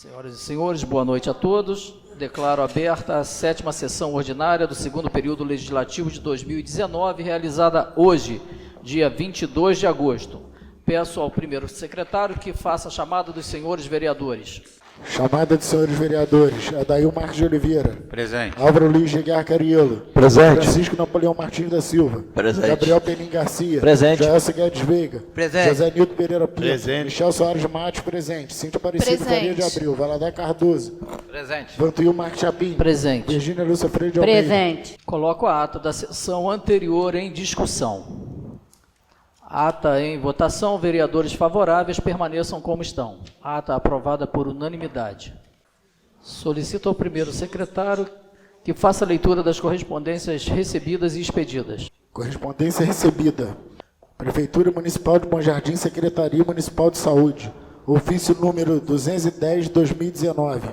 Senhoras e senhores, boa noite a todos. Declaro aberta a 7ª sessão ordinária do segundo período legislativo de 2019, realizada hoje, dia 22 de agosto. Peço ao primeiro secretário que faça a chamada dos senhores vereadores. Chamada dos senhores vereadores. Adail Marques de Oliveira. Presente. Álvaro Luiz de Guiar Cariello. Presente. Francisco Napoleão Martins da Silva. Presente. Gabriel Penin Garcia. Presente. Joelson Guedes Veiga. Presente. José Nilton Pereira Pinto. Presente. Michel Soares Matos. Presente. Cíntia Aparecida Faria de Abril. Valadar Cardoso. Presente. Vantuil Marques Chapim. Presente. Virgínia Lúcia Freire de Almeida. Presente. Coloco a ata da sessão anterior em discussão. Ata em votação, vereadores favoráveis permaneçam como estão. Ata aprovada por unanimidade. Solicito ao primeiro secretário que faça a leitura das correspondências recebidas e expedidas. Correspondência recebida. Prefeitura Municipal de Bom Jardim, Secretaria Municipal de Saúde. Ofício número 210 de 2019.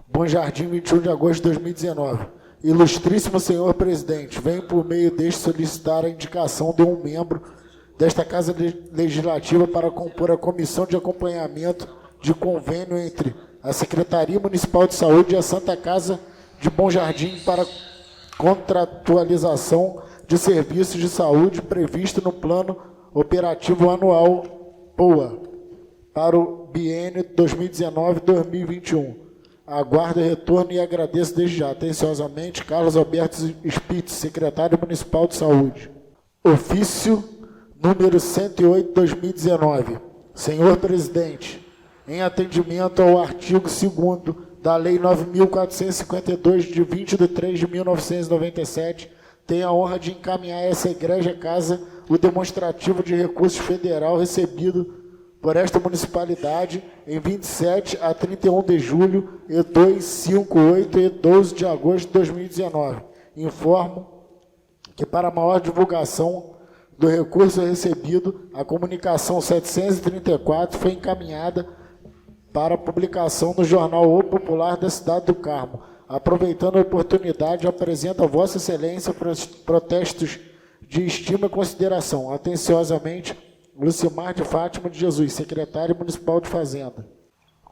Bom Jardim, 21 de agosto de 2019. Ilustríssimo senhor presidente, venho por meio deste solicitar a indicação de um membro desta Casa Legislativa para compor a comissão de acompanhamento de convênio entre a Secretaria Municipal de Saúde e a Santa Casa de Bom Jardim para contratualização de serviços de saúde previsto no Plano Operativo Anual POA para o biênio 2019-2021. Aguardo retorno e agradeço desde já. Atenciosamente, Carlos Alberto Spitz, Secretário Municipal de Saúde. Ofício número 108/2019. Senhor Presidente, em atendimento ao artigo 2º da Lei 9.452, de 20 de 3 de 1997, tenho a honra de encaminhar a essa egrégia casa o demonstrativo de recursos federal recebido por esta municipalidade em 27 a 31 de julho e 2, 5, 8 e 12 de agosto de 2019. Informo que, para maior divulgação do recurso recebido, a comunicação 734 foi encaminhada para publicação no jornal O Popular da Cidade do Carmo. Aproveitando a oportunidade, apresento a Vossa Excelência protestos de estima e consideração. Atenciosamente, Lucimar de Fátima de Jesus, Secretário Municipal de Fazenda.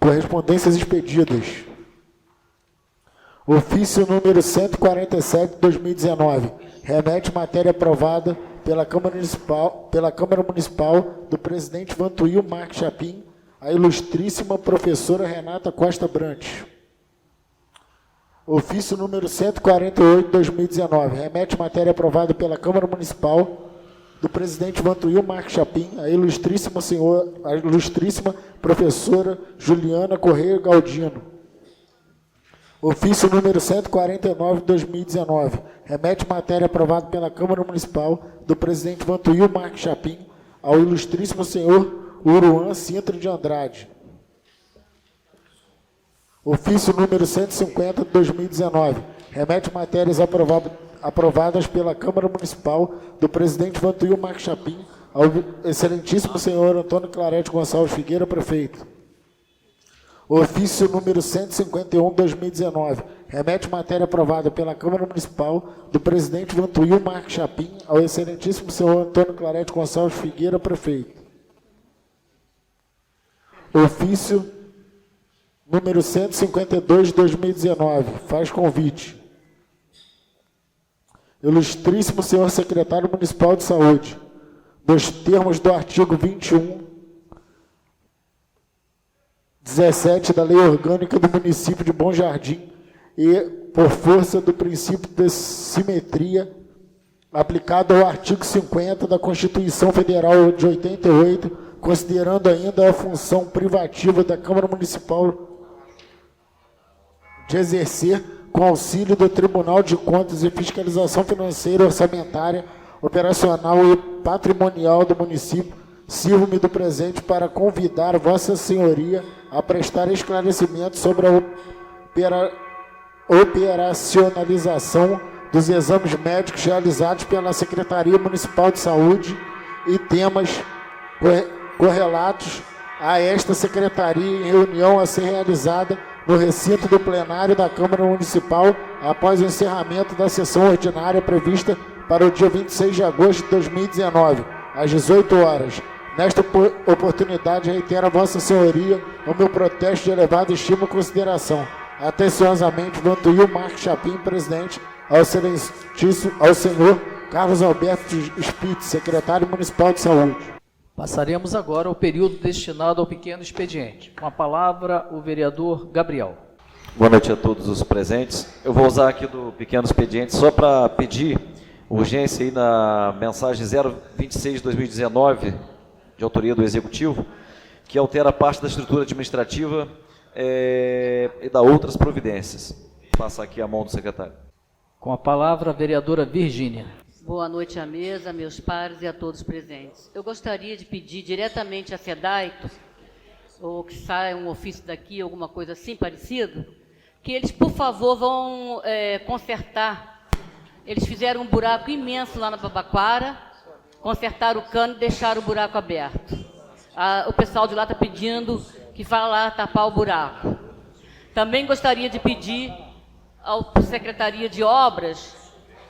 Correspondências expedidas. Ofício número 147 de 2019. Remete matéria aprovada pela Câmara Municipal do presidente Vantuil Marques Chapim, a ilustríssima professora Renata Costa Brantes. Ofício número 148 de 2019. Remete matéria aprovada pela Câmara Municipal do presidente Vantuil Marques Chapim, a ilustríssima professora Juliana Correia Galdino. Ofício número 149 de 2019. Remete matéria aprovada pela Câmara Municipal do presidente Vantuil Marques Chapim, ao ilustríssimo senhor Uruan Sintra de Andrade. Ofício número 150 de 2019. Remete matérias aprovadas pela Câmara Municipal do presidente Vantuil Marques Chapim, ao excelentíssimo senhor Antônio Clarete Gonçalves Figueira, prefeito. Ofício número 151 de 2019. Remete matéria aprovada pela Câmara Municipal do presidente Vantuil Marques Chapim, ao excelentíssimo senhor Antônio Clarete Gonçalves Figueira, prefeito. Ofício número 152 de 2019. Faz convite. Ilustríssimo senhor Secretário Municipal de Saúde, nos termos do artigo 21(17) da Lei Orgânica do Município de Bom Jardim e por força do princípio de simetria aplicado ao artigo 50 da Constituição Federal de 88, considerando ainda a função privativa da Câmara Municipal de exercer, com auxílio do Tribunal de Contas e Fiscalização Financeira, Orçamentária, Operacional e Patrimonial do município, sirvo-me do presente para convidar Vossa Senhoria a prestar esclarecimento sobre a operacionalização dos exames médicos realizados pela Secretaria Municipal de Saúde e temas correlatos a esta Secretaria em reunião a ser realizada no recinto do plenário da Câmara Municipal após o encerramento da sessão ordinária prevista para o dia 26 de agosto de 2019, às 18 horas. Nesta oportunidade, reitero a Vossa Senhoria o meu protesto de elevada estima e consideração. Atenciosamente, Vantuil Marques Chapim, presidente, ao excelentíssimo, ao senhor Carlos Alberto Spitz, secretário municipal de saúde. Passaremos agora ao período destinado ao pequeno expediente. Com a palavra, o vereador Gabriel. Boa noite a todos os presentes. Eu vou usar aqui do pequeno expediente só para pedir urgência aí na mensagem 026/2019, de autoria do Executivo, que altera parte da estrutura administrativa e dá outras providências. Passar aqui a mão do secretário. Com a palavra, a vereadora Virgínia. Boa noite à mesa, meus pares e a todos presentes. Eu gostaria de pedir diretamente à SEDAITO, ou que saia um ofício daqui, alguma coisa assim parecida, que eles, por favor, vão consertar. Eles fizeram um buraco imenso lá na Babaquara, consertaram o cano e deixaram o buraco aberto. O pessoal de lá está pedindo que vá lá tapar o buraco. Também gostaria de pedir à Secretaria de Obras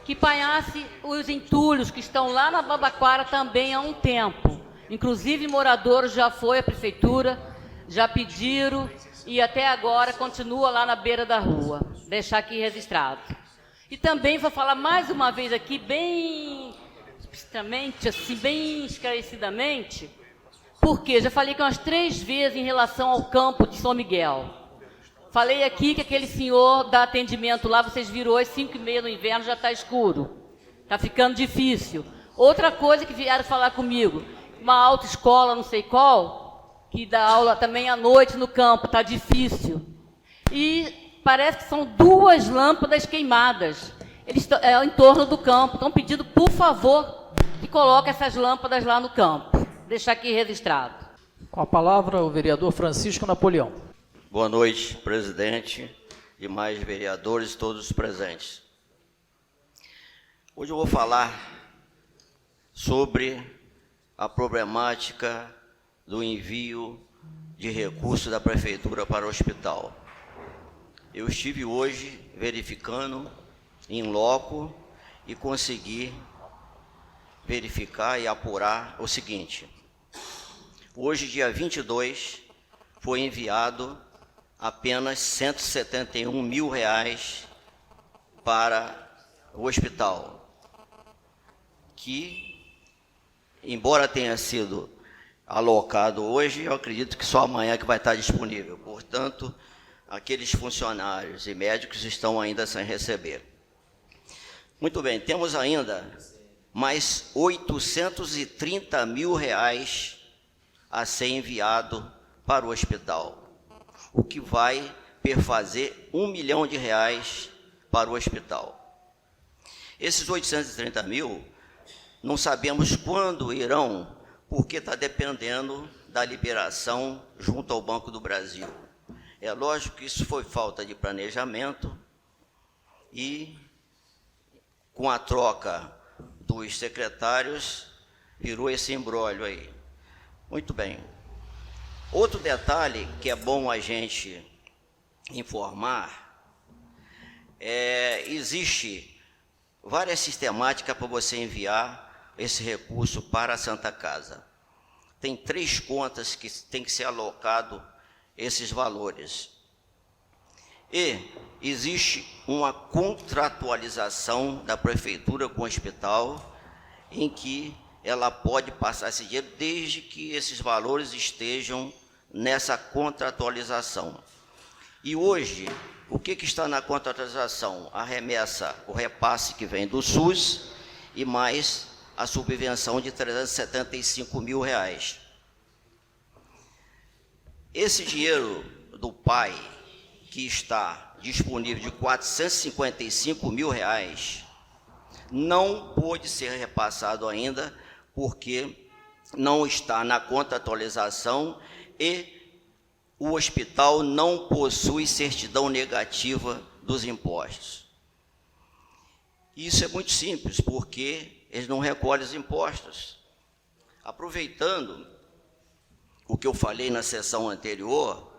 que panhasse os entulhos que estão lá na Babaquara também há um tempo. Inclusive, moradores já foi à prefeitura, já pediram e até agora continua lá na beira da rua. Deixar aqui registrado. E também vou falar mais uma vez aqui, bem explicitamente, assim, bem esclarecidamente, porque já falei que umas 3 vezes em relação ao campo de São Miguel. Falei aqui que aquele senhor dá atendimento lá, vocês viram hoje, 5h30 no inverno, já está escuro. Está ficando difícil. Outra coisa que vieram falar comigo, uma autoescola, não sei qual, que dá aula também à noite no campo, está difícil. E parece que são 2 lâmpadas queimadas. Eles em torno do campo. Estão pedindo, por favor, que coloque essas lâmpadas lá no campo. Deixar aqui registrado. Com a palavra, o vereador Francisco Napoleão. Boa noite, presidente, demais vereadores, todos os presentes. Hoje eu vou falar sobre a problemática do envio de recursos da Prefeitura para o hospital. Eu estive hoje verificando em loco e consegui verificar e apurar o seguinte. Hoje, dia 22, foi enviado apenas R$171 mil para o hospital, que, embora tenha sido alocado hoje, eu acredito que só amanhã que vai estar disponível. Portanto, aqueles funcionários e médicos estão ainda sem receber. Muito bem, temos ainda mais R$830 mil a ser enviado para o hospital, o que vai perfazer R$1 milhão para o hospital. Esses 830 mil, não sabemos quando irão, porque está dependendo da liberação junto ao Banco do Brasil. É lógico que isso foi falta de planejamento e, com a troca dos secretários, virou esse imbróglio aí. Muito bem. Outro detalhe que é bom a gente informar, existe várias sistemáticas para você enviar esse recurso para a Santa Casa. Tem 3 contas que tem que ser alocado esses valores. E existe uma contratualização da Prefeitura com o hospital, em que ela pode passar esse dinheiro desde que esses valores estejam nessa contratualização. E hoje, o que está na contratualização? A remessa, o repasse que vem do SUS e mais a subvenção de R$375 mil. Esse dinheiro do PAI, que está disponível de R$455 mil, não pôde ser repassado ainda, porque não está na contratualização e o hospital não possui certidão negativa dos impostos. Isso é muito simples, porque eles não recolhem os impostos. Aproveitando o que eu falei na sessão anterior,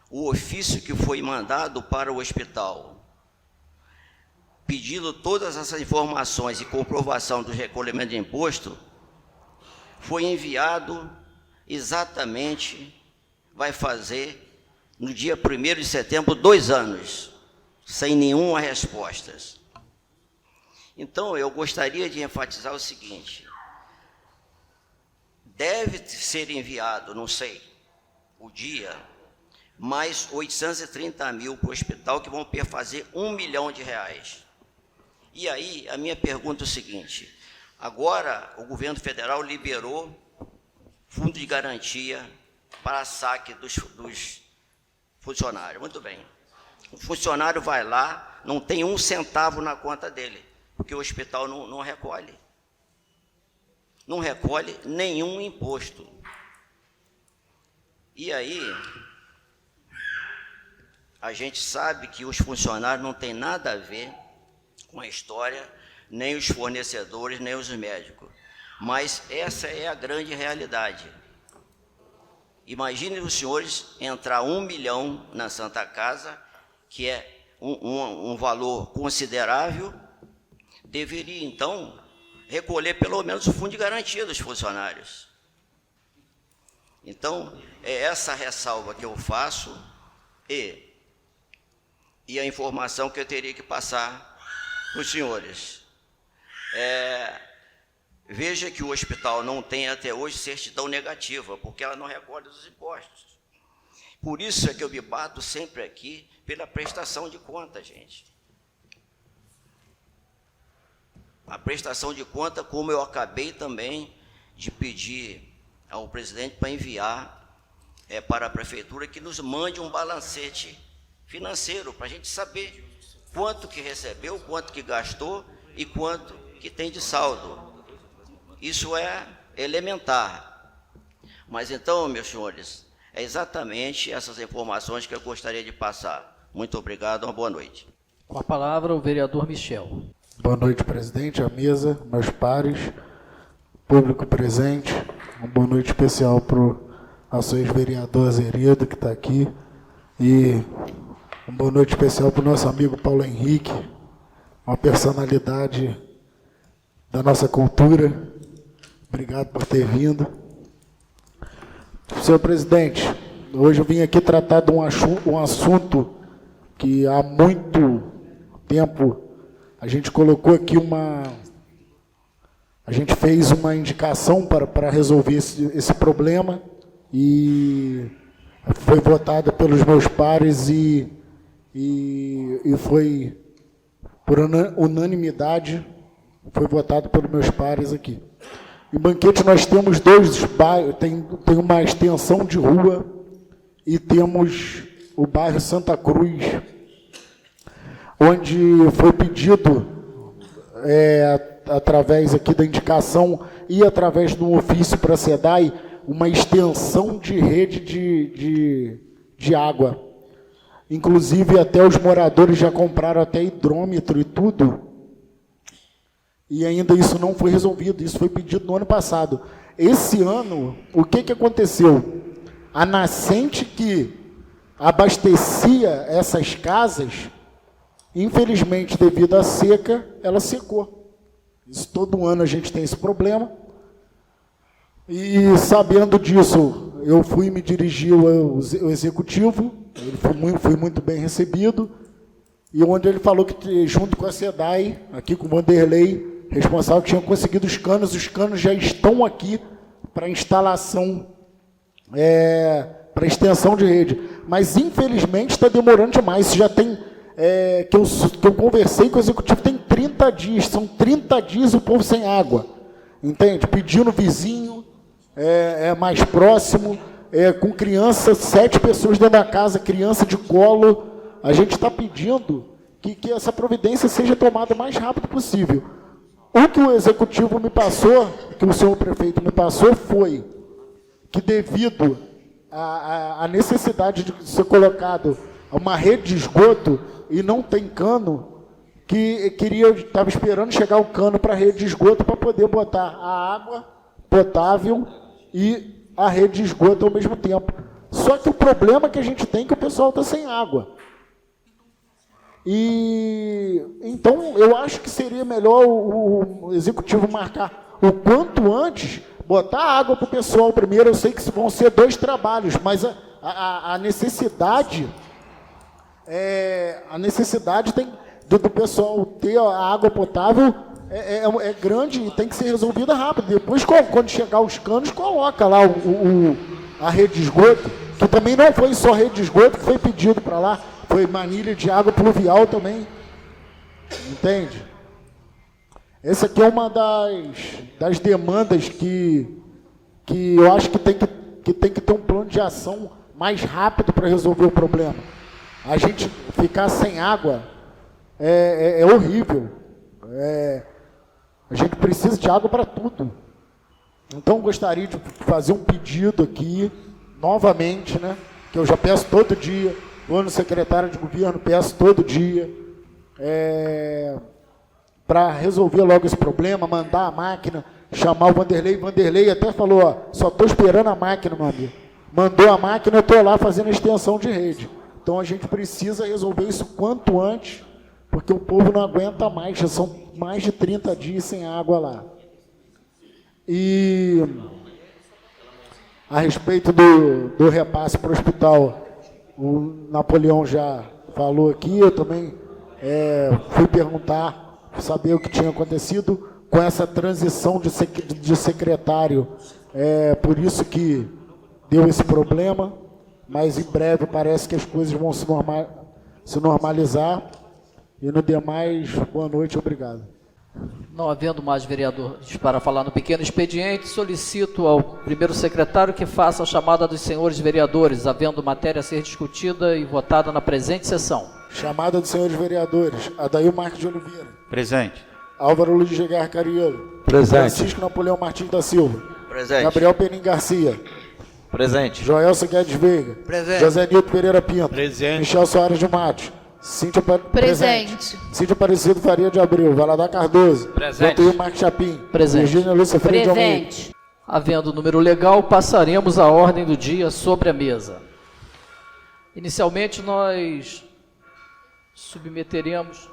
o ofício que foi mandado para o hospital, pedindo todas essas informações e comprovação do recolhimento de imposto, foi enviado exatamente vai fazer, no dia 1º de setembro, 2 anos, sem nenhuma resposta. Então, eu gostaria de enfatizar o seguinte: deve ser enviado, não sei, o dia, mais 830 mil para o hospital, que vão fazer R$1 milhão. E aí, a minha pergunta é o seguinte: agora o governo federal liberou fundo de garantia para saque dos funcionários. Muito bem. O funcionário vai lá, não tem 1 centavo na conta dele, porque o hospital não recolhe. Não recolhe nenhum imposto. E aí, a gente sabe que os funcionários não têm nada a ver com a história, nem os fornecedores, nem os médicos. Mas essa é a grande realidade. Imaginem os senhores entrar 1 milhão na Santa Casa, que é um valor considerável, deveria, então, recolher pelo menos o fundo de garantia dos funcionários. Então, é essa ressalva que eu faço e a informação que eu teria que passar para os senhores. Veja que o hospital não tem até hoje certidão negativa, porque ela não recolhe os impostos. Por isso é que eu me bato sempre aqui pela prestação de conta, gente. A prestação de conta, como eu acabei também de pedir ao presidente para enviar para a prefeitura, que nos mande um balancete financeiro, para a gente saber quanto que recebeu, quanto que gastou e quanto que tem de saldo. Isso é elementar. Mas então, meus senhores, é exatamente essas informações que eu gostaria de passar. Muito obrigado, uma boa noite. Com a palavra, o vereador Michel. Boa noite, presidente, a mesa, meus pares, público presente. Uma boa noite especial para o nosso ex-vereador Azeredo, que está aqui. E uma boa noite especial para o nosso amigo Paulo Henrique, uma personalidade da nossa cultura. Obrigado por ter vindo. Senhor presidente, hoje eu vim aqui tratar de um assunto que há muito tempo a gente colocou aqui a gente fez uma indicação para resolver esse problema e foi votada pelos meus pares e foi por unanimidade, foi votado pelos meus pares aqui. Em Banquete nós temos 2 bairros, tem uma extensão de rua e temos o bairro Santa Cruz, onde foi pedido, através aqui da indicação e através de um ofício para a SEDAI, uma extensão de rede de água. Inclusive, até os moradores já compraram até hidrômetro e tudo, e ainda isso não foi resolvido. Isso foi pedido no ano passado. Esse ano, o que aconteceu? A nascente que abastecia essas casas, infelizmente, devido à seca, ela secou. Isso, todo ano a gente tem esse problema. E, sabendo disso, eu fui me dirigir ao executivo, fui muito bem recebido, e onde ele falou que, junto com a SEDAI, aqui com o Vanderlei, responsável, tinha conseguido os canos já estão aqui para instalação, para extensão de rede. Mas, infelizmente, está demorando demais. Isso já tem, que eu conversei com o executivo, tem 30 dias, são 30 dias o povo sem água, entende? Pedindo vizinho, mais próximo, com criança, 7 pessoas dentro da casa, criança de colo. A gente está pedindo que essa providência seja tomada o mais rápido possível. O que o executivo me passou, que o senhor prefeito me passou, foi que, devido à necessidade de ser colocado uma rede de esgoto e não tem cano, que estava esperando chegar o cano para a rede de esgoto para poder botar a água potável e a rede de esgoto ao mesmo tempo. Só que o problema que a gente tem é que o pessoal está sem água. E então eu acho que seria melhor o executivo marcar o quanto antes, botar água para o pessoal primeiro. Eu sei que vão ser 2 trabalhos, mas a necessidade do pessoal ter a água potável é grande e tem que ser resolvida rápido. Depois, quando chegar os canos, coloca lá a rede de esgoto, que também não foi só rede de esgoto que foi pedido para lá, foi manilha de água pluvial também. Entende? Essa aqui é uma das demandas que eu acho que tem que ter um plano de ação mais rápido para resolver o problema. A gente ficar sem água é horrível. A gente precisa de água para tudo. Então, eu gostaria de fazer um pedido aqui, novamente, né, que eu já peço todo dia, vou no secretário de governo, peço todo dia, para resolver logo esse problema, mandar a máquina, chamar o Vanderlei. Vanderlei até falou, ó, só estou esperando a máquina, meu amigo. Mandou a máquina, eu estou lá fazendo a extensão de rede. Então, a gente precisa resolver isso quanto antes, porque o povo não aguenta mais, já são mais de 30 dias sem água lá. E a respeito do repasse para o hospital, o Napoleão já falou aqui, eu também fui perguntar, saber o que tinha acontecido com essa transição de secretário, por isso que deu esse problema, mas em breve parece que as coisas vão se normalizar. E no demais, boa noite, obrigado. Não havendo mais vereadores para falar no pequeno expediente, solicito ao primeiro secretário que faça a chamada dos senhores vereadores, havendo matéria a ser discutida e votada na presente sessão. Chamada dos senhores vereadores. Adair Marques de Oliveira. Presente. Álvaro Luiz de Guerra Cariello. Presente. Francisco Napoleão Martins da Silva. Presente. Gabriel Penin Garcia. Presente. Joelson Guedes Veiga. Presente. José Nilton Pereira Pinto. Presente. Michel Soares de Matos. Cíntia Presente. Cíntia Aparecido Faria de Abreu. Valadar Cardoso. Presente. Dr. Marques Chapim. Presente. Virgínia Lúcia Freire de Almeida. Presente. Havendo número legal, passaremos à ordem do dia sobre a mesa. Inicialmente, nós submeteremos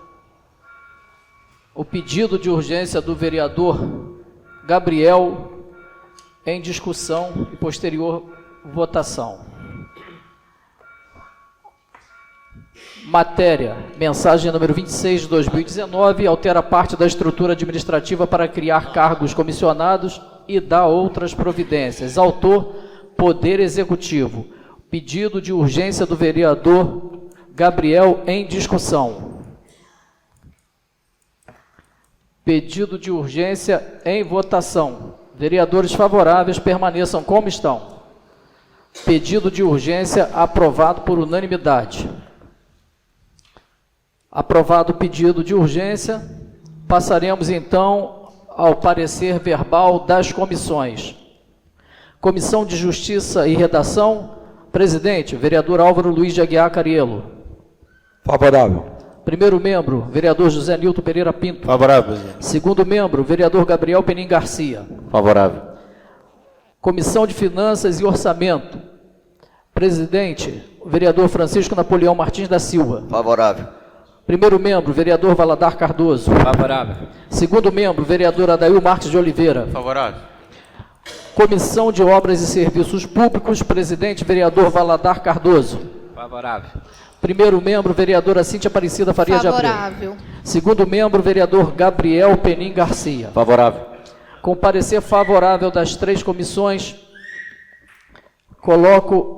o pedido de urgência do vereador Gabriel em discussão e posterior votação. Matéria, mensagem número 26 de 2019, altera parte da estrutura administrativa para criar cargos comissionados e dá outras providências. Autor, Poder Executivo. Pedido de urgência do vereador Gabriel em discussão. Pedido de urgência em votação. Vereadores favoráveis permaneçam como estão. Pedido de urgência aprovado por unanimidade. Aprovado o pedido de urgência, passaremos então ao parecer verbal das comissões. Comissão de Justiça e Redação, presidente, vereador Álvaro Luiz de Aguiar Cariello. Favorável. Primeiro membro, vereador José Nilton Pereira Pinto. Favorável, presidente. Segundo membro, vereador Gabriel Penin Garcia. Favorável. Comissão de Finanças e Orçamento, presidente, vereador Francisco Napoleão Martins da Silva. Favorável. Primeiro membro, vereador Valadar Cardoso. Favorável. Segundo membro, vereador Adair Marques de Oliveira. Favorável. Comissão de Obras e Serviços Públicos, presidente, vereador Valadar Cardoso. Favorável. Primeiro membro, vereadora Cíntia Aparecida Faria de Abreu. Favorável. Segundo membro, vereador Gabriel Penin Garcia. Favorável. Com parecer favorável das três comissões, coloco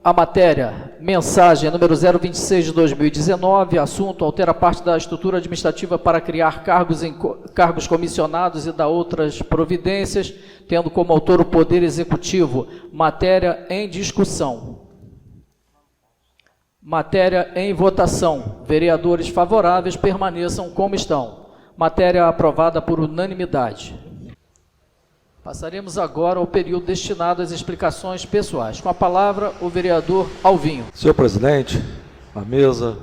a matéria, mensagem número 026 de 2019, assunto, altera parte da estrutura administrativa para criar cargos comissionados e dar outras providências, tendo como autor o Poder Executivo. Matéria em discussão. Matéria em votação. Vereadores favoráveis permaneçam como estão. Matéria aprovada por unanimidade. Passaremos agora ao período destinado às explicações pessoais. Com a palavra, o vereador Alvinho. Senhor presidente, a mesa,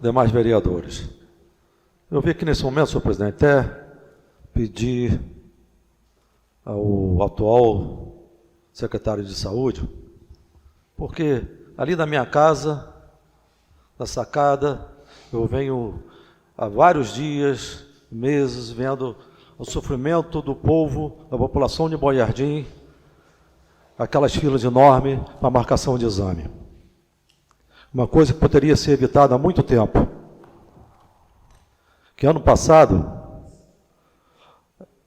demais vereadores. Eu vi aqui nesse momento, senhor presidente, até pedir ao atual secretário de saúde, porque ali na minha casa, na sacada, eu venho há vários dias, meses, vendo o sofrimento do povo, da população de Bom Jardim, aquelas filas enormes para marcação de exame. Uma coisa que poderia ser evitada há muito tempo. Que ano passado,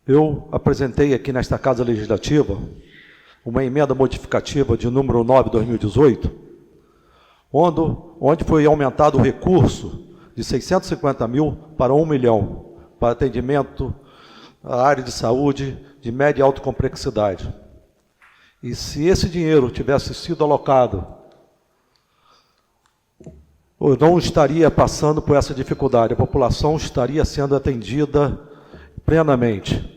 eu apresentei aqui nesta Casa Legislativa uma emenda modificativa de número 9/2018, onde foi aumentado o recurso de 650 mil para 1 milhão, para atendimento à área de saúde de média e alta complexidade. E se esse dinheiro tivesse sido alocado, eu não estaria passando por essa dificuldade, a população estaria sendo atendida plenamente.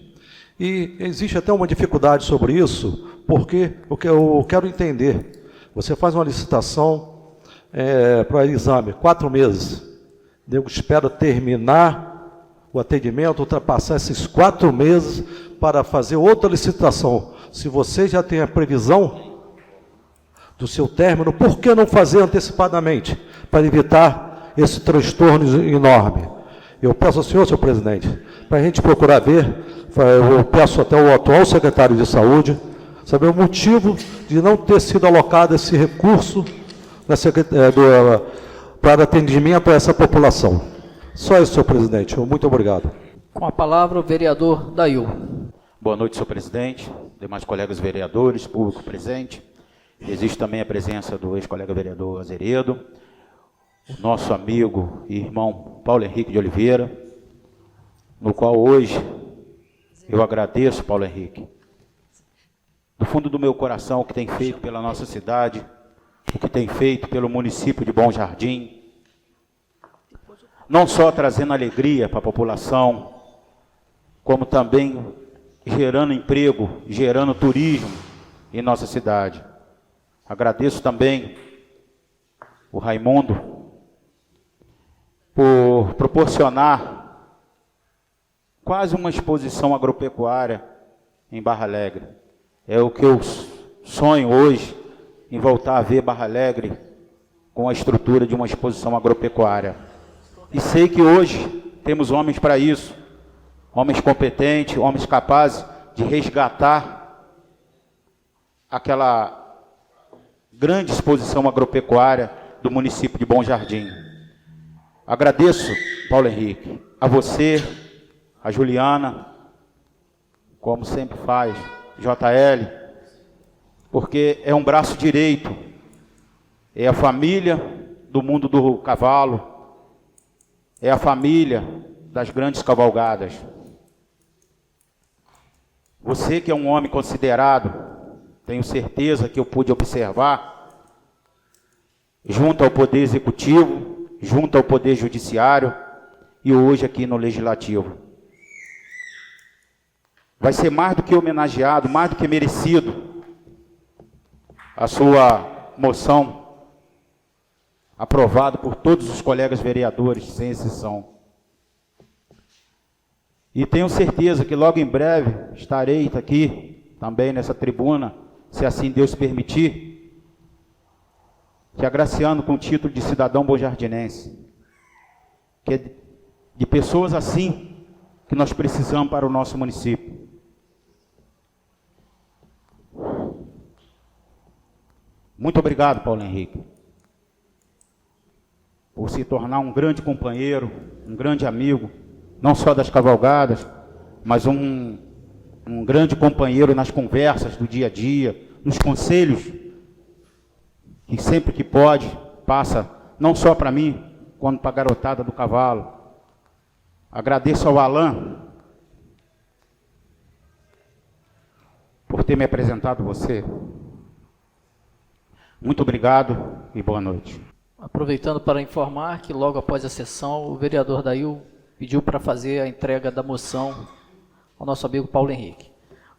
E existe até uma dificuldade sobre isso, porque o que eu quero entender, você faz uma licitação para exame, 4 meses, nego espera terminar o atendimento, ultrapassar esses 4 meses para fazer outra licitação. Se você já tem a previsão do seu término, por que não fazer antecipadamente, para evitar esse transtorno enorme? Eu peço ao senhor presidente, para a gente procurar ver, eu peço até o atual secretário de Saúde, saber o motivo de não ter sido alocado esse recurso para atendimento a essa população. Só isso, senhor presidente. Muito obrigado. Com a palavra, o vereador Dail. Boa noite, senhor presidente, demais colegas vereadores, público presente. Existe também a presença do ex-colega vereador Azeredo, o nosso amigo e irmão Paulo Henrique de Oliveira, no qual hoje eu agradeço, Paulo Henrique, do fundo do meu coração, o que tem feito pela nossa cidade, o que tem feito pelo município de Bom Jardim, não só trazendo alegria para a população, como também gerando emprego, gerando turismo em nossa cidade. Agradeço também o Raimundo por proporcionar quase uma exposição agropecuária em Barra Alegre. É o que eu sonho hoje, em voltar a ver Barra Alegre com a estrutura de uma exposição agropecuária. E sei que hoje temos homens para isso, homens competentes, homens capazes de resgatar aquela grande exposição agropecuária do município de Bom Jardim. Agradeço, Paulo Henrique, a você, a Juliana, como sempre faz, JL, porque é um braço direito, é a família do mundo do cavalo, é a família das grandes cavalgadas. Você que é um homem considerado, tenho certeza que eu pude observar, junto ao Poder Executivo, junto ao Poder Judiciário e hoje aqui no Legislativo. Vai ser mais do que homenageado, mais do que merecido a sua moção, aprovada por todos os colegas vereadores, sem exceção. E tenho certeza que logo em breve estarei aqui, também nessa tribuna, se assim Deus permitir, te agraciando com o título de cidadão bojardinense. Que é de pessoas assim que nós precisamos para o nosso município. Muito obrigado, Paulo Henrique, por se tornar um grande companheiro, um grande amigo, não só das cavalgadas, mas um grande companheiro nas conversas do dia a dia, nos conselhos, que sempre que pode, passa, não só para mim, quanto para a garotada do cavalo. Agradeço ao Alain por ter me apresentado você. Muito obrigado e boa noite. Aproveitando para informar que logo após a sessão, o vereador Dail pediu para fazer a entrega da moção ao nosso amigo Paulo Henrique.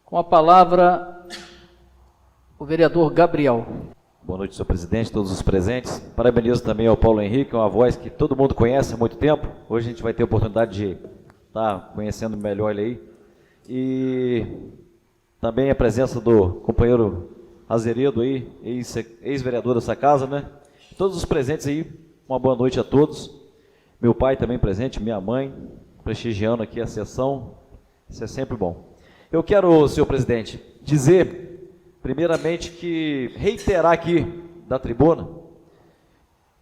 Com a palavra, o vereador Gabriel. Boa noite, senhor presidente, todos os presentes. Parabenizo também ao Paulo Henrique, uma voz que todo mundo conhece há muito tempo. Hoje a gente vai ter a oportunidade de estar conhecendo melhor ele aí. E também a presença do companheiro Azeredo aí, ex-vereador dessa casa, né? Todos os presentes aí, uma boa noite a todos. Meu pai também presente, minha mãe, prestigiando aqui a sessão. Isso é sempre bom. Eu quero, senhor presidente, dizer primeiramente, que reiterar aqui da tribuna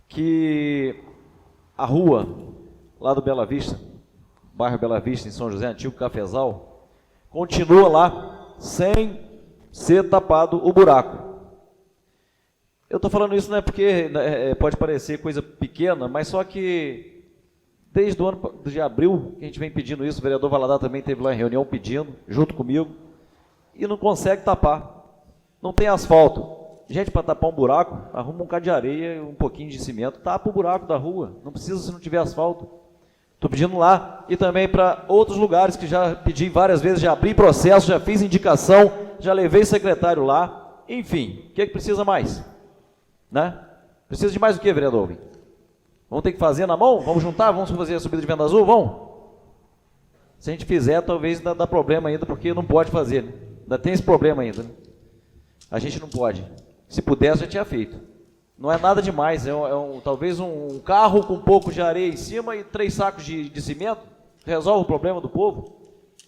que a rua lá do Bela Vista, bairro Bela Vista, em São José, antigo Cafezal, continua lá sem ser tapado o buraco. Eu estou falando isso não é porque pode parecer coisa pequena, mas só que desde o ano de abril que a gente vem pedindo isso, o vereador Valadares também teve lá em reunião pedindo, junto comigo, e não consegue tapar. Não tem asfalto. Gente, para tapar um buraco, arruma um bocado de areia e um pouquinho de cimento, tapa o buraco da rua. Não precisa se não tiver asfalto. Estou pedindo lá e também para outros lugares que já pedi várias vezes, já abri processo, já fiz indicação, já levei secretário lá. Enfim, o que precisa mais? Né? Precisa de mais o que, vereador? Vamos ter que fazer na mão? Vamos juntar? Vamos fazer a subida de Venda Azul? Vamos? Se a gente fizer, talvez ainda dá problema ainda, porque não pode fazer. Né? Ainda tem esse problema ainda. Né? A gente não pode. Se pudesse, já tinha feito. Não é nada demais, talvez um carro com um pouco de areia em cima e 3 sacos de cimento, resolve o problema do povo.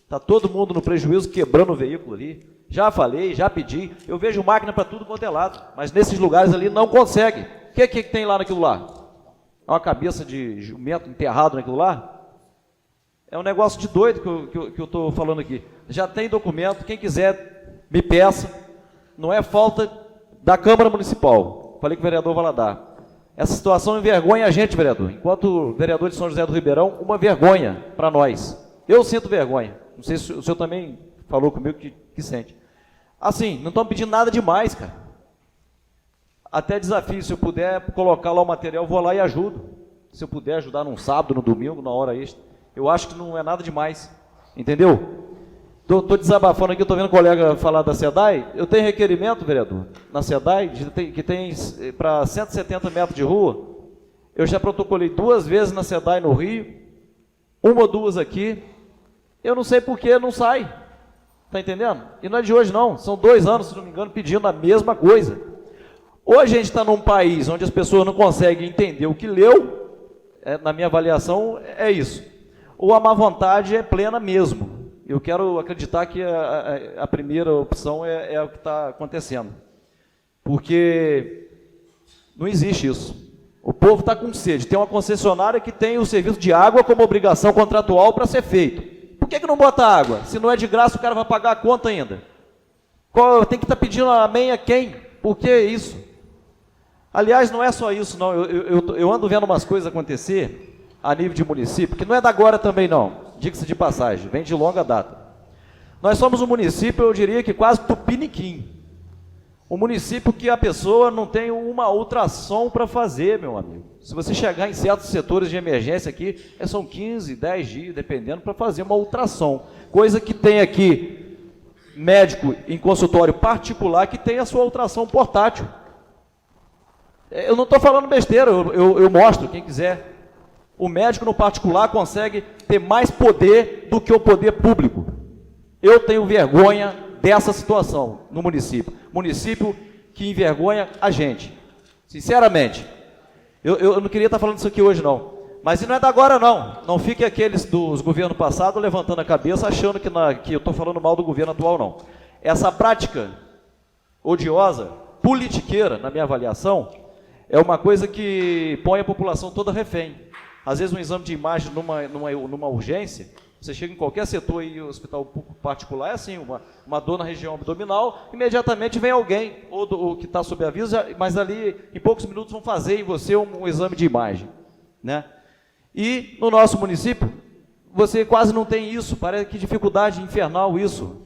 Está todo mundo no prejuízo, quebrando o veículo ali. Já falei, já pedi, eu vejo máquina para tudo quanto é lado, mas nesses lugares ali não consegue. O que tem lá naquilo lá? É uma cabeça de jumento enterrado naquilo lá? É um negócio de doido que eu estou falando aqui. Já tem documento, quem quiser me peça. Não é falta da Câmara Municipal. Falei com o vereador Valadares. Essa situação envergonha a gente, vereador. Enquanto vereador de São José do Ribeirão, uma vergonha para nós. Eu sinto vergonha. Não sei se o senhor também falou comigo que sente. Assim, não estão pedindo nada demais, cara. Até desafio, se eu puder colocar lá o material, vou lá e ajudo. Se eu puder ajudar num sábado, no domingo, na hora extra. Eu acho que não é nada demais. Entendeu? Estou desabafando aqui, estou vendo o colega falar da SEDAI. Eu tenho requerimento, vereador, na SEDAI, que tem para 170 metros de rua. Eu já protocolei 2 vezes na SEDAI no Rio, 1 ou 2 aqui. Eu não sei por que não sai. Está entendendo? E não é de hoje, não. São 2 anos, se não me engano, pedindo a mesma coisa. Ou a gente está num país onde as pessoas não conseguem entender o que leu, na minha avaliação, é isso. Ou a má vontade é plena mesmo. Eu quero acreditar que a primeira opção é o que está acontecendo. Porque não existe isso. O povo está com sede. Tem uma concessionária que tem o serviço de água como obrigação contratual para ser feito. Por que não bota água? Se não é de graça, o cara vai pagar a conta ainda. Tem que estar pedindo amém a quem? Por que isso? Aliás, não é só isso, não. Eu ando vendo umas coisas acontecer a nível de município, que não é da agora também, não. Diga-se de passagem, vem de longa data. Nós somos um município, eu diria que quase tupiniquim. Um município que a pessoa não tem uma ultrassom para fazer, meu amigo. Se você chegar em certos setores de emergência aqui, são 15, 10 dias, dependendo, para fazer uma ultrassom. Coisa que tem aqui médico em consultório particular que tem a sua ultrassom portátil. Eu não estou falando besteira, eu mostro, quem quiser. O médico no particular consegue ter mais poder do que o poder público. Eu tenho vergonha dessa situação no município. Município que envergonha a gente. Sinceramente. Eu não queria estar falando isso aqui hoje, não. Mas não é da agora, não. Não fique aqueles dos governos passados levantando a cabeça, achando que eu estou falando mal do governo atual, não. Essa prática odiosa, politiqueira, na minha avaliação, é uma coisa que põe a população toda refém. Às vezes um exame de imagem numa urgência, você chega em qualquer setor aí, hospital particular, é assim, uma dor na região abdominal, imediatamente vem alguém, ou que está sob aviso, mas ali em poucos minutos vão fazer em você um exame de imagem. Né? E no nosso município, você quase não tem isso, parece que dificuldade infernal isso.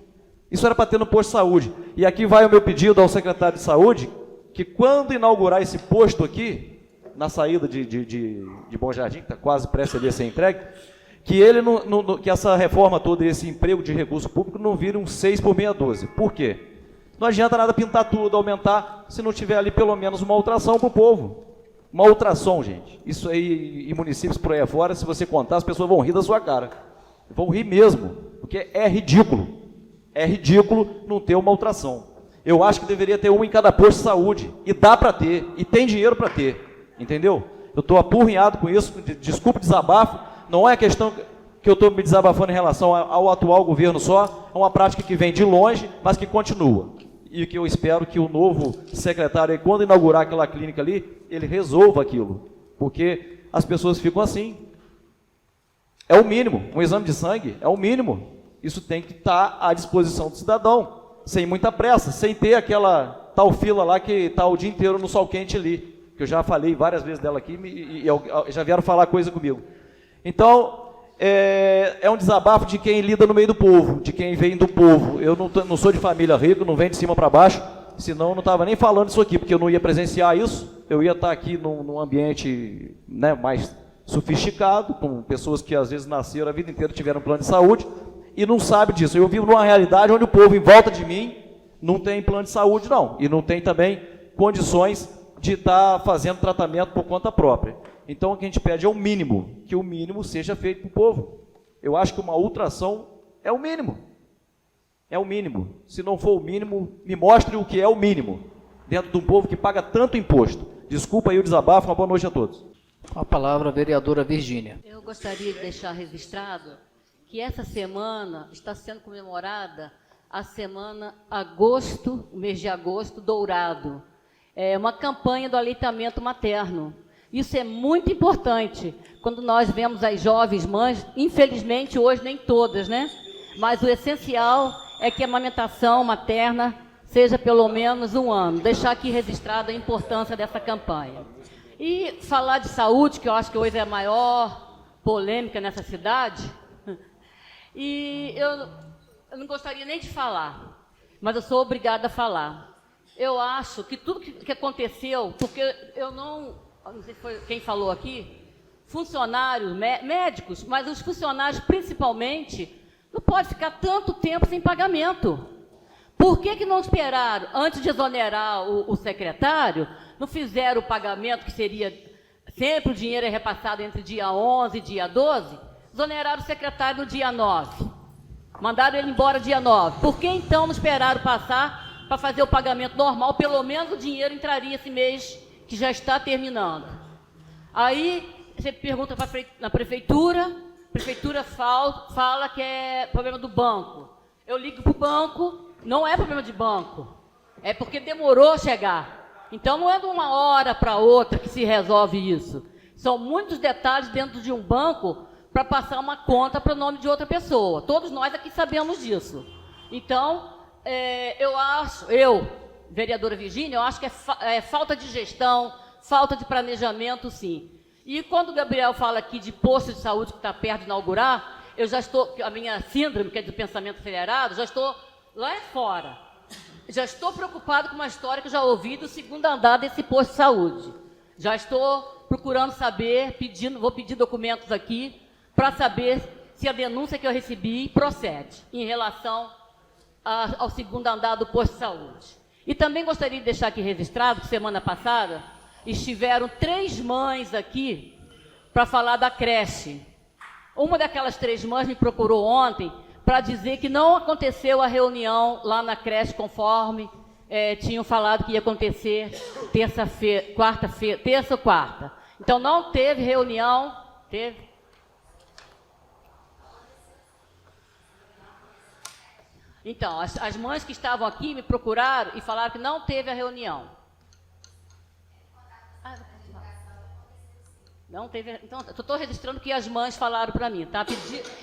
Isso era para ter no posto de saúde. E aqui vai o meu pedido ao secretário de saúde, que quando inaugurar esse posto aqui, na saída de Bom Jardim, que está quase prestes ali a ser entregue, que que essa reforma toda, esse emprego de recurso público, não vire um 6 por meia dúzia. Por quê? Não adianta nada pintar tudo, aumentar, se não tiver ali pelo menos uma ultrassom para o povo. Uma ultrassom, gente. Isso aí, em municípios por aí afora, se você contar, as pessoas vão rir da sua cara. Vão rir mesmo, porque é ridículo. É ridículo não ter uma ultrassom. Eu acho que deveria ter uma em cada posto de saúde. E dá para ter, e tem dinheiro para ter. Entendeu? Eu estou apurrinhado com isso, desculpe o desabafo, não é questão que eu estou me desabafando em relação ao atual governo só, é uma prática que vem de longe, mas que continua. e que eu espero que o novo secretário, quando inaugurar aquela clínica ali, ele resolva aquilo, porque as pessoas ficam assim. É o mínimo, um exame de sangue é o mínimo. Isso tem que estar à disposição do cidadão, sem muita pressa, sem ter aquela tal fila lá que está o dia inteiro no sol quente ali, que eu já falei várias vezes dela aqui e já vieram falar coisa comigo. Então, é um desabafo de quem lida no meio do povo, de quem vem do povo. Eu não sou de família rica, não venho de cima para baixo, senão eu não estava nem falando isso aqui, porque eu não ia presenciar isso, eu ia estar aqui num ambiente, né, mais sofisticado, com pessoas que às vezes nasceram a vida inteira, tiveram um plano de saúde, e não sabe disso. Eu vivo numa realidade onde o povo em volta de mim não tem plano de saúde, não, e não tem também condições de estar fazendo tratamento por conta própria. Então, o que a gente pede é o mínimo, que o mínimo seja feito para o povo. Eu acho que uma ultrassom é o mínimo. É o mínimo. Se não for o mínimo, me mostre o que é o mínimo, dentro de um povo que paga tanto imposto. Desculpa aí o desabafo, uma boa noite a todos. Com a palavra, a vereadora Virgínia. Eu gostaria de deixar registrado que essa semana está sendo comemorada a semana agosto, o mês de agosto dourado. É uma campanha do aleitamento materno. Isso é muito importante quando nós vemos as jovens mães, infelizmente hoje nem todas, né? Mas o essencial é que a amamentação materna seja pelo menos 1 ano. Deixar aqui registrada a importância dessa campanha. E falar de saúde, que eu acho que hoje é a maior polêmica nessa cidade, e eu não gostaria nem de falar, mas eu sou obrigada a falar. Eu acho que tudo que aconteceu, porque eu não sei se foi quem falou aqui, funcionários, médicos, mas os funcionários principalmente, não pode ficar tanto tempo sem pagamento. Por que não esperaram, antes de exonerar o secretário, não fizeram o pagamento, que seria, sempre o dinheiro é repassado entre dia 11 e dia 12, exoneraram o secretário no dia 9, mandaram ele embora dia 9. Por que então não esperaram passar para fazer o pagamento normal? Pelo menos o dinheiro entraria esse mês, que já está terminando. Aí, você pergunta na prefeitura, a prefeitura fala que é problema do banco. Eu ligo para o banco, não é problema de banco, é porque demorou a chegar. Então, não é de uma hora para outra que se resolve isso. São muitos detalhes dentro de um banco para passar uma conta para o nome de outra pessoa. Todos nós aqui sabemos disso. Então, vereadora Virgínia, eu acho que é falta de gestão, falta de planejamento, sim. E quando o Gabriel fala aqui de posto de saúde que está perto de inaugurar, eu já estou, a minha síndrome, que é de pensamento acelerado, já estou lá fora. Já estou preocupado com uma história que eu já ouvi do 2º andar desse posto de saúde. Já estou procurando saber, vou pedir documentos aqui, para saber se a denúncia que eu recebi procede em relação ao 2º andar do posto de saúde. E também gostaria de deixar aqui registrado que semana passada estiveram 3 mães aqui para falar da creche. Uma daquelas 3 mães me procurou ontem para dizer que não aconteceu a reunião lá na creche conforme tinham falado que ia acontecer terça ou quarta. Então não teve reunião, teve. Então, as mães que estavam aqui me procuraram e falaram que não teve a reunião. Não teve. Então, eu estou registrando o que as mães falaram para mim, tá?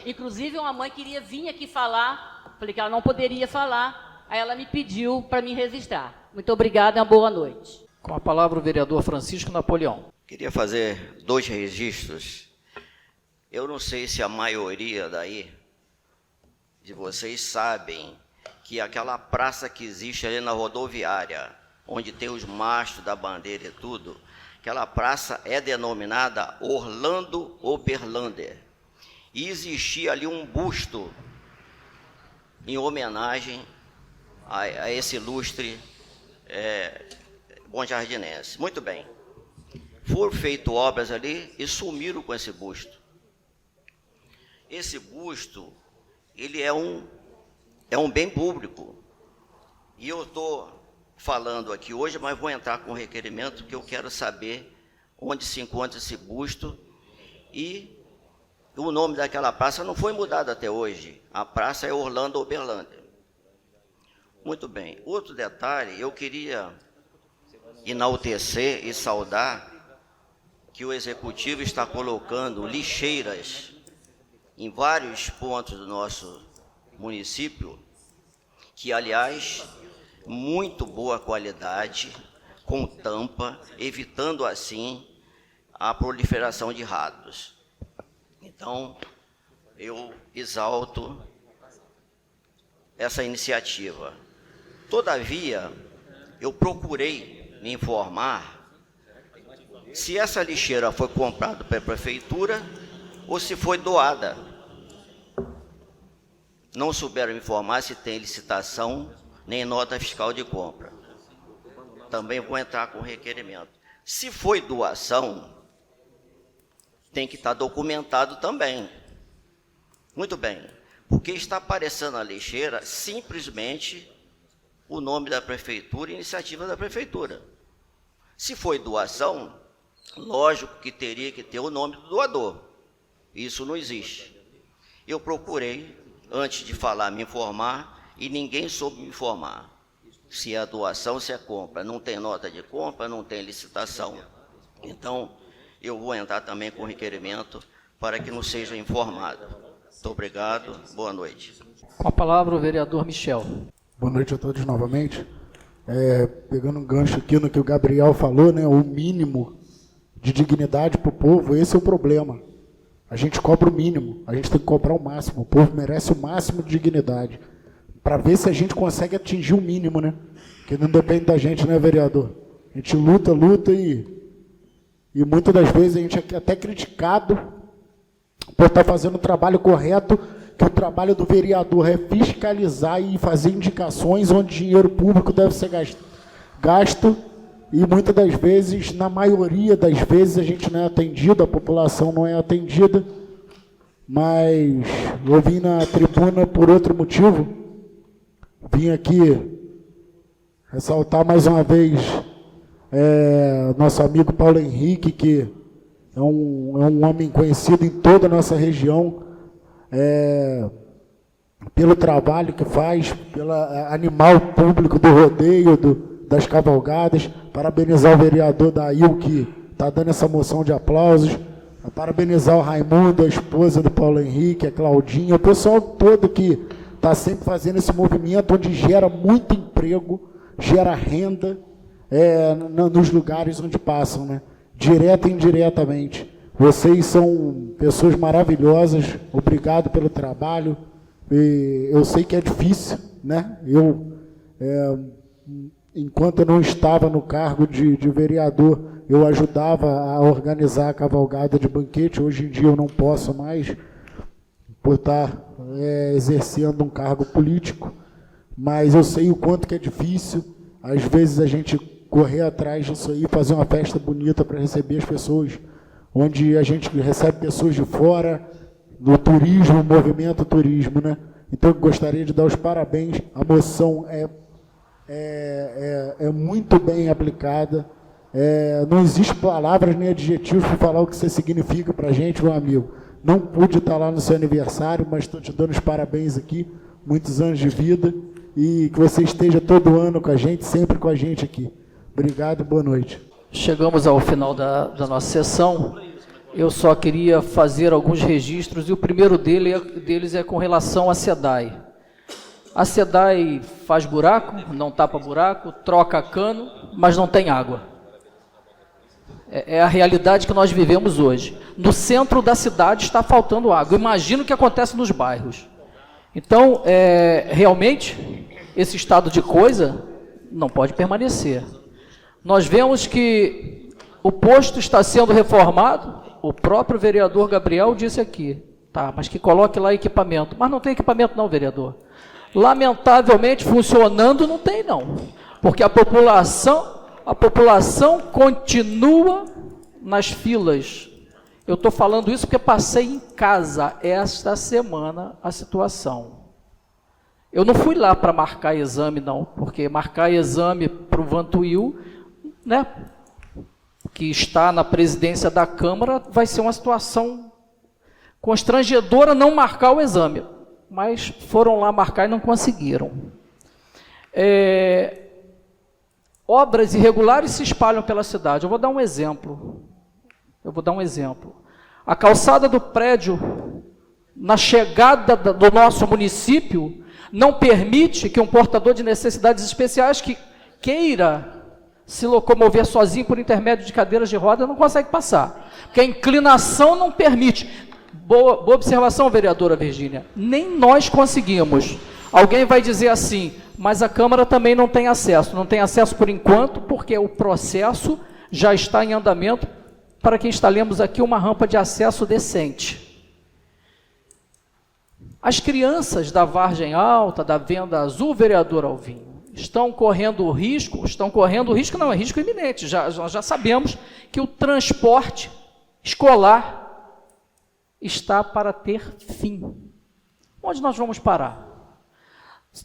Inclusive, uma mãe queria vir aqui falar, falei que ela não poderia falar, aí ela me pediu para me registrar. Muito obrigada e uma boa noite. Com a palavra o vereador Francisco Napoleão. Queria fazer 2 registros. Eu não sei se a maioria daí de vocês sabem que aquela praça que existe ali na rodoviária, onde tem os mastros da bandeira e tudo, aquela praça é denominada Orlando Oberlander. E existia ali um busto em homenagem a esse ilustre bom-jardinense. Muito bem. Foram feitas obras ali e sumiram com esse busto. Esse busto, ele é um bem público. E eu estou falando aqui hoje, mas vou entrar com um requerimento que eu quero saber onde se encontra esse busto. E o nome daquela praça não foi mudado até hoje. A praça é Orlando Oberlander. Muito bem. Outro detalhe, eu queria enaltecer e saudar que o Executivo está colocando lixeiras em vários pontos do nosso município, que, aliás, muito boa qualidade, com tampa, evitando, assim, a proliferação de ratos. Então, eu exalto essa iniciativa. Todavia, eu procurei me informar se essa lixeira foi comprada pela prefeitura ou se foi doada. Não souberam me informar se tem licitação nem nota fiscal de compra. Também vou entrar com requerimento. Se foi doação, tem que estar documentado também. Muito bem, porque está aparecendo na lixeira simplesmente o nome da prefeitura e iniciativa da prefeitura. Se foi doação, lógico que teria que ter o nome do doador. Isso não existe. Eu procurei, antes de falar, me informar, e ninguém soube me informar. Se é doação, se é compra. Não tem nota de compra, não tem licitação. Então, eu vou entrar também com requerimento para que não seja informado. Muito obrigado, boa noite. Com a palavra o vereador Michel. Boa noite a todos novamente. Pegando um gancho aqui no que o Gabriel falou, né, o mínimo de dignidade para o povo, esse é o problema. A gente cobra o mínimo, a gente tem que cobrar o máximo. O povo merece o máximo de dignidade, para ver se a gente consegue atingir o mínimo, né? Que não depende da gente, né, vereador? A gente luta e muitas das vezes a gente é até criticado por estar fazendo o trabalho correto, que o trabalho do vereador é fiscalizar e fazer indicações onde dinheiro público deve ser gasto, e muitas das vezes, na maioria das vezes, a gente não é atendido, a população não é atendida, mas eu vim na tribuna por outro motivo, vim aqui ressaltar mais uma vez nosso amigo Paulo Henrique, que é um homem conhecido em toda a nossa região, pelo trabalho que faz, pelo animal público do rodeio, das cavalgadas. Parabenizar o vereador Dail, que está dando essa moção de aplausos. Parabenizar o Raimundo, a esposa do Paulo Henrique, a Claudinha, o pessoal todo que está sempre fazendo esse movimento, onde gera muito emprego, gera renda nos lugares onde passam, né? Direta e indiretamente. Vocês são pessoas maravilhosas, obrigado pelo trabalho. Eu sei que é difícil, né? Enquanto eu não estava no cargo de vereador, eu ajudava a organizar a cavalgada de banquete. Hoje em dia eu não posso mais, por estar exercendo um cargo político, mas eu sei o quanto que é difícil, às vezes, a gente correr atrás disso aí, fazer uma festa bonita para receber as pessoas, onde a gente recebe pessoas de fora, do turismo, movimento turismo, né? Então, eu gostaria de dar os parabéns, a moção é muito bem aplicada, não existe palavras nem adjetivos para falar o que você significa para a gente, meu amigo. Não pude estar lá no seu aniversário, mas estou te dando os parabéns aqui, muitos anos de vida, e que você esteja todo ano com a gente, sempre com a gente aqui. Obrigado, boa noite. Chegamos ao final da nossa sessão. Eu só queria fazer alguns registros, e o primeiro deles é com relação à SEDAI. A SEDAI faz buraco, não tapa buraco, troca cano, mas não tem água. É a realidade que nós vivemos hoje. No centro da cidade está faltando água. Imagina o que acontece nos bairros. Então, realmente, esse estado de coisa não pode permanecer. Nós vemos que o posto está sendo reformado, o próprio vereador Gabriel disse aqui, tá, mas que coloque lá equipamento. Mas não tem equipamento não, vereador. Lamentavelmente, funcionando não tem não, porque a população continua nas filas. Eu estou falando isso porque passei em casa esta semana a situação. Eu não fui lá para marcar exame não, porque marcar exame para o Vantuil, né, que está na presidência da Câmara, vai ser uma situação constrangedora não marcar o exame. Mas foram lá marcar e não conseguiram. Obras irregulares se espalham pela cidade. Eu vou dar um exemplo. A calçada do prédio, na chegada do nosso município, não permite que um portador de necessidades especiais que queira se locomover sozinho por intermédio de cadeiras de roda não consegue passar, porque a inclinação não permite. Boa observação, vereadora Virgínia. Nem nós conseguimos. Alguém vai dizer assim, mas a Câmara também não tem acesso. Não tem acesso por enquanto, porque o processo já está em andamento para que instalemos aqui uma rampa de acesso decente. As crianças da Vargem Alta, da Venda Azul, vereador Alvinho, estão correndo risco, não, é risco iminente. Já sabemos que o transporte escolar está para ter fim. Onde nós vamos parar?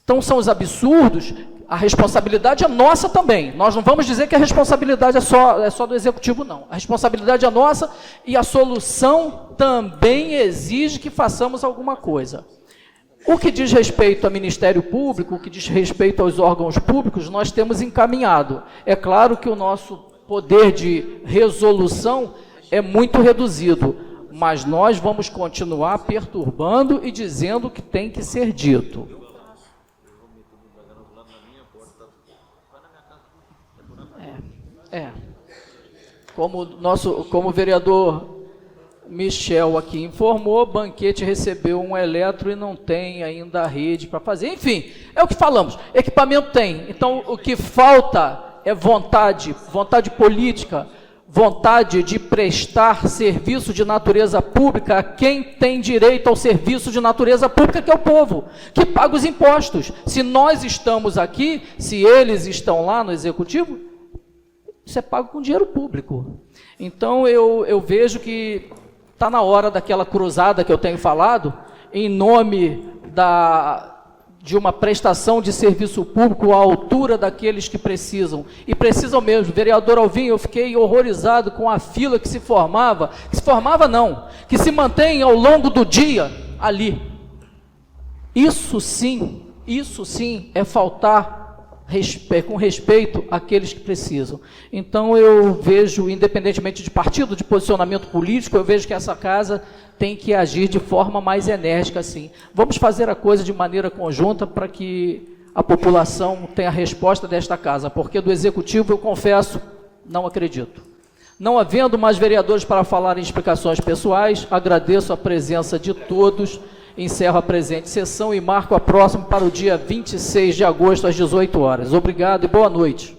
Então, são os absurdos, a responsabilidade é nossa também. Nós não vamos dizer que a responsabilidade é só do Executivo, não. A responsabilidade é nossa e a solução também exige que façamos alguma coisa. O que diz respeito ao Ministério Público, o que diz respeito aos órgãos públicos, nós temos encaminhado. É claro que o nosso poder de resolução é muito reduzido, mas nós vamos continuar perturbando e dizendo o que tem que ser dito. Como o vereador Michel aqui informou, Banquete recebeu um eletro e não tem ainda a rede para fazer. Enfim, é o que falamos, equipamento tem. Então, o que falta é vontade política, vontade de prestar serviço de natureza pública a quem tem direito ao serviço de natureza pública, que é o povo, que paga os impostos. Se nós estamos aqui, se eles estão lá no Executivo, isso é pago com dinheiro público. Então, eu vejo que está na hora daquela cruzada que eu tenho falado, em nome de uma prestação de serviço público à altura daqueles que precisam. E precisam mesmo. Vereador Alvinho, eu fiquei horrorizado com a fila que se mantém ao longo do dia ali. Isso sim é faltar com respeito àqueles que precisam. Então, eu vejo, independentemente de partido, de posicionamento político, eu vejo que essa casa tem que agir de forma mais enérgica, sim. Vamos fazer a coisa de maneira conjunta para que a população tenha a resposta desta casa, porque do Executivo, eu confesso, não acredito. Não havendo mais vereadores para falar em explicações pessoais, agradeço a presença de todos, encerro a presente sessão e marco a próxima para o dia 26 de agosto, às 18 horas. Obrigado e boa noite.